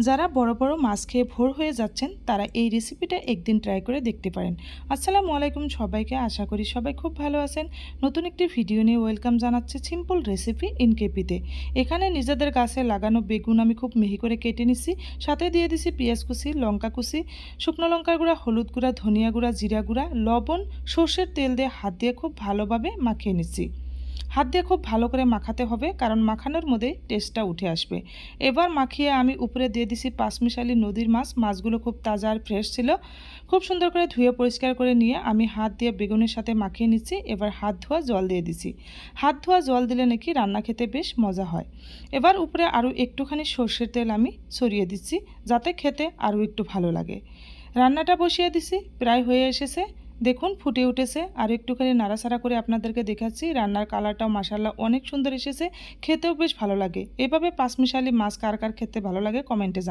যারা বড় বড় মাছ খেয়ে ভোর হয়ে যাচ্ছেন তারা এই রেসিপিটা একদিন ট্রাই করে দেখতে পারেন। আসসালামু আলাইকুম সবাইকে, আশা করি সবাই খুব ভালো আছেন। নতুন একটি ভিডিও নিয়ে ওয়েলকাম জানাচ্ছি সিম্পল রেসিপি ইনকেপিতে। এখানে নিজেদের গাছে লাগানো বেগুন আমি খুব মিহি করে কেটে নিচ্ছি, সাথে দিয়ে দিছি পেঁয়াজ কুচি, লঙ্কা কুচি, শুকনো লঙ্কার গুঁড়া, হলুদ গুঁড়া, ধনিয়া গুঁড়া, জিরা গুঁড়া, লবণ, সর্ষের তেল দিয়ে হাত দিয়ে খুব ভালোভাবে মাখিয়ে নিচ্ছি। হাত দিয়ে খুব ভালো করে মাখাতে হবে, কারণ মাখানোর মধ্যে টেস্টটা উঠে আসবে। এবার মাখিয়ে আমি উপরে দিয়ে দিছি পাঁচমিশালি নদীর মাছ। মাছগুলো খুব তাজা আর ফ্রেশ ছিল। খুব সুন্দর করে ধুয়ে পরিষ্কার করে নিয়ে আমি হাত দিয়ে বেগুনের সাথে মাখিয়ে নিচ্ছি। এবার হাত ধোয়া জল দিয়ে দিছি। হাত ধোয়া জল দিলে নাকি রান্না খেতে বেশ মজা হয়। এবার উপরে আরও একটুখানি সর্ষের তেল আমি ছড়িয়ে দিচ্ছি, যাতে খেতে আরও একটু ভালো লাগে। রান্নাটা বসিয়ে দিছি, প্রায় হয়ে এসেছে। দেখুন ফুটে উঠেছে। আর একটুখানি নাড়াচাড়া করে আপনাদেরকে দেখাচ্ছি। রান্নার কালারটাও মাশাআল্লাহ অনেক সুন্দর এসেছে, খেতেও বেশ ভালো লাগে। এভাবে পাঁচমিশালি মাছ কার কার খেতে ভালো লাগে কমেন্টে জানান।